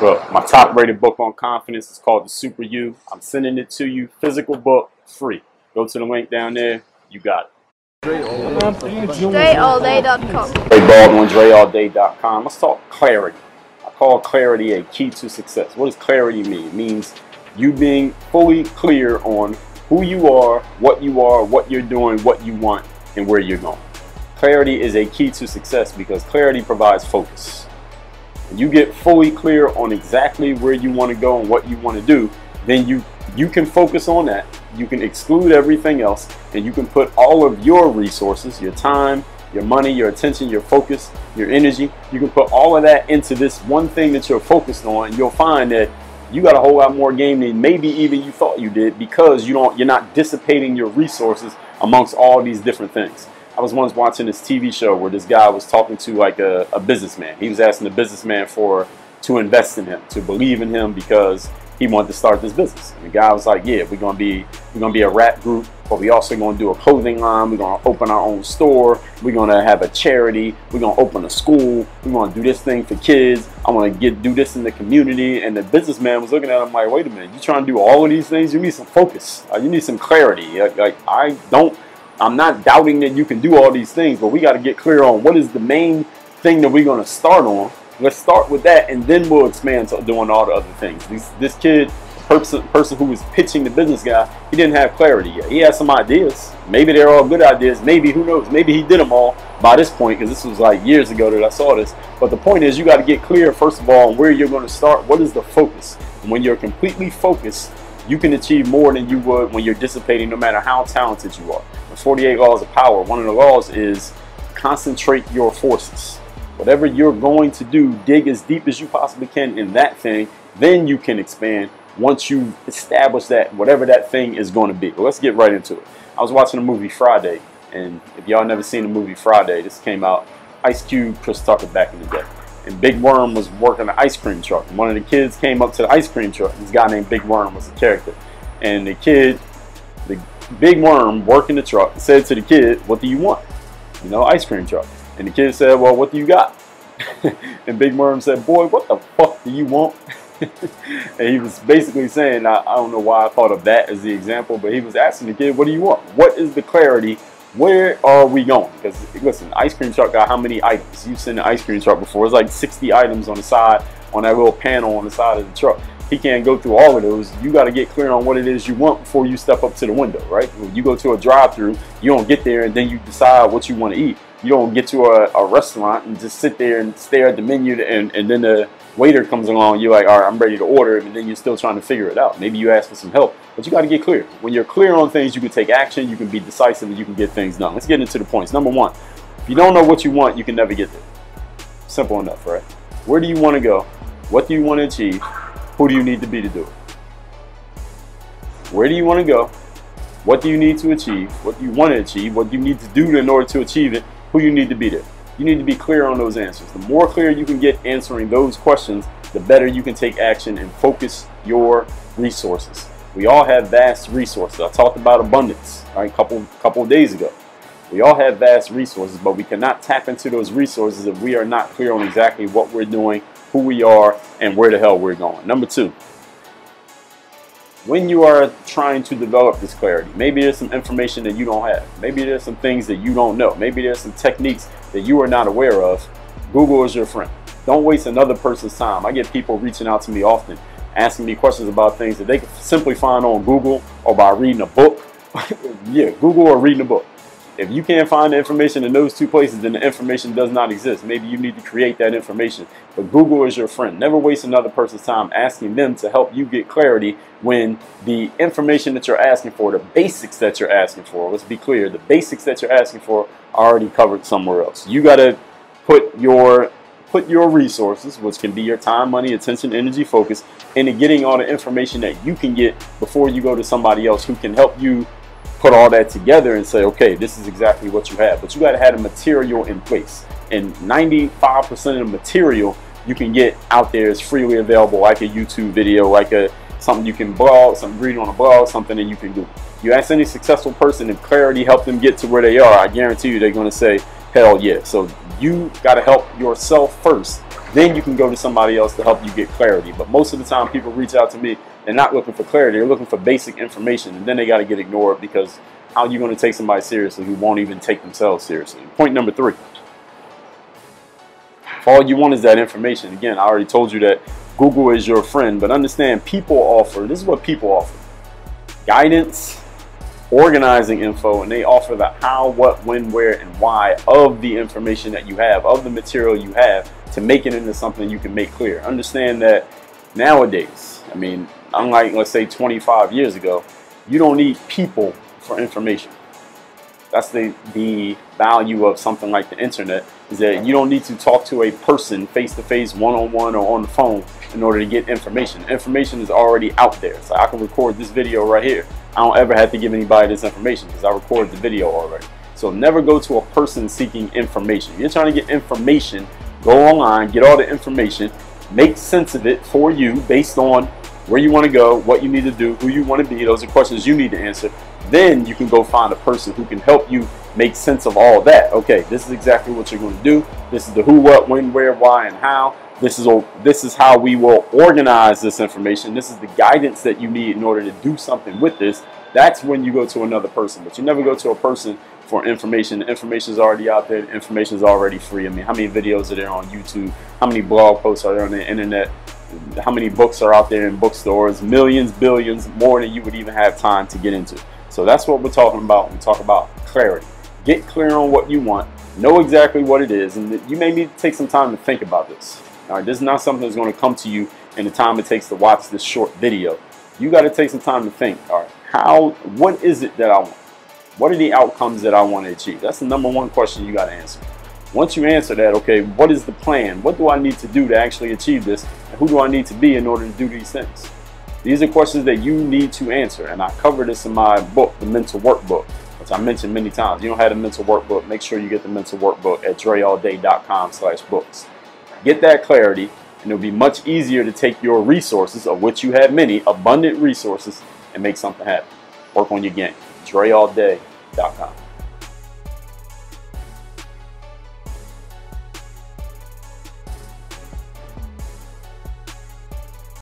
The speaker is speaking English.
Well, my top rated book on confidence is called The Super You. I'm sending it to you, physical book, free. Go to the link down there. You got it. DreAllDay.com. Dre Baldwin, DreAllDay.com. Let's talk clarity. I call clarity a key to success. What does clarity mean? It means you being fully clear on who you are, what you're doing, what you want, and where you're going. Clarity is a key to success because clarity provides focus. When you get fully clear on exactly where you want to go and what you want to do, then you can focus on that. You can exclude everything else, and you can put all of your resources, your time, your money, your attention, your focus, your energy, you can put all of that into this one thing that you're focused on, and you'll find that you got a whole lot more game than maybe even you thought you did, because you're not dissipating your resources amongst all these different things. I was once watching this TV show where this guy was talking to like a businessman. He was asking the businessman to invest in him, to believe in him, because he wanted to start this business. And the guy was like, yeah, we're gonna be a rap group, but we also gonna do a clothing line, we're gonna open our own store, we're gonna have a charity, we're gonna open a school, we're gonna do this thing for kids, I wanna do this in the community. And the businessman was looking at him like, wait a minute, you trying to do all of these things? You need some focus, you need some clarity. I'm not doubting that you can do all these things, but we got to get clear on what is the main thing that we're going to start on. Let's start with that, and then we'll expand to doing all the other things. This kid, person who was pitching the business guy, he didn't have clarity yet. He had some ideas. Maybe they're all good ideas. Maybe, who knows? Maybe he did them all by this point, because this was like years ago that I saw this. But the point is, you got to get clear, first of all, on where you're going to start. What is the focus? And when you're completely focused, you can achieve more than you would when you're dissipating, no matter how talented you are. The 48 laws of power, one of the laws is concentrate your forces. Whatever you're going to do, dig as deep as you possibly can in that thing, then you can expand once you've established that, whatever that thing is going to be. But let's get right into it. I was watching the movie Friday, and if y'all never seen the movie Friday, this came out, Ice Cube, Chris Tucker back in the day. And Big Worm was working an ice cream truck. And one of the kids came up to the ice cream truck. This guy named Big Worm was a character. And the Big Worm working the truck said to the kid, what do you want? You know, ice cream truck. And the kid said, well, what do you got? And Big Worm said, boy, what the fuck do you want? And he was basically saying, I don't know why I thought of that as the example, but he was asking the kid, what do you want? What is the clarity? Where are we going? Because listen, ice cream truck got how many items? You've seen the ice cream truck before. It's like 60 items on the side, on that little panel on the side of the truck. He can't go through all of those. You got to get clear on what it is you want before you step up to the window, right? When you go to a drive-through, you don't get there and then you decide what you want to eat. You don't get to a restaurant and just sit there and stare at the menu, and then the waiter comes along, you're like, all right, I'm ready to order, and then you're still trying to figure it out. Maybe you ask for some help, but you got to get clear. When you're clear on things, you can take action, you can be decisive, and you can get things done. Let's get into the points. Number one, if you don't know what you want, you can never get there. Simple enough, right? Where do you want to go? What do you want to achieve? Who do you need to be to do it? Where do you want to go? What do you need to achieve? What do you want to achieve? What do you need to do in order to achieve it? Who you need to be there? You need to be clear on those answers. The more clear you can get answering those questions, the better you can take action and focus your resources. We all have vast resources. I talked about abundance, right, a couple of days ago. We all have vast resources, but we cannot tap into those resources if we are not clear on exactly what we're doing, who we are, and where the hell we're going. Number two, when you are trying to develop this clarity, maybe there's some information that you don't have. Maybe there's some things that you don't know. Maybe there's some techniques that you are not aware of. Google is your friend. Don't waste another person's time. I get people reaching out to me often, asking me questions about things that they can simply find on Google or by reading a book. Yeah, Google or reading a book. If you can't find the information in those two places, then the information does not exist. Maybe you need to create that information. But Google is your friend. Never waste another person's time asking them to help you get clarity when the information that you're asking for, the basics that you're asking for, let's be clear, the basics that you're asking for are already covered somewhere else. You got to put your resources, which can be your time, money, attention, energy, focus, into getting all the information that you can get before you go to somebody else who can help you put all that together and say, okay, this is exactly what you have. But you got to have the material in place. And 95% of the material you can get out there is freely available, like a YouTube video, like something you can blog, something read on a blog, something that you can do. You ask any successful person if clarity helped them get to where they are, I guarantee you they're going to say, hell yeah. So You got to help yourself first. Then you can go to somebody else to help you get clarity. But most of the time people reach out to me, they're not looking for clarity. They're looking for basic information. And then they got to get ignored, because how are you going to take somebody seriously who won't even take themselves seriously? Point number 3. If all you want is that information, again, I already told you that Google is your friend. But understand, people offer, this is what people offer: guidance, organizing info, and they offer the how, what, when, where, and why of the information that you have, of the material you have, to make it into something you can make clear. Understand that nowadays, I mean, unlike, let's say, 25 years ago, you don't need people for information. That's the value of something like the internet, is that you don't need to talk to a person face-to-face, one-on-one, or on the phone in order to get information. Information is already out there. So I can record this video right here. I don't ever have to give anybody this information because I recorded the video already. So never go to a person seeking information. If you're trying to get information, go online, get all the information, make sense of it for you based on where you want to go, what you need to do, who you want to be. Those are questions you need to answer. Then you can go find a person who can help you make sense of all that. Okay, this is exactly what you're going to do. This is the who, what, when, where, why, and how. This is how we will organize this information. This is the guidance that you need in order to do something with this. That's when you go to another person. But you never go to a person for information. The information is already out there. The information is already free. I mean, how many videos are there on YouTube? How many blog posts are there on the internet? How many books are out there in bookstores? Millions, billions, more than you would even have time to get into. So that's what we're talking about when we talk about clarity. Get clear on what you want. Know exactly what it is. And you may need to take some time to think about this. All right, this is not something that's going to come to you in the time it takes to watch this short video. You got to take some time to think. All right, what is it that I want? What are the outcomes that I want to achieve? That's the number one question you got to answer. Once you answer that, okay, what is the plan? What do I need to do to actually achieve this? And who do I need to be in order to do these things? These are questions that you need to answer. And I cover this in my book, The Mental Workbook, which I mentioned many times. You don't have the mental workbook, make sure you get the mental workbook at dreallday.com/books. Get that clarity, and it'll be much easier to take your resources, of which you have many, abundant resources, and make something happen. Work on your game. dreallday.com.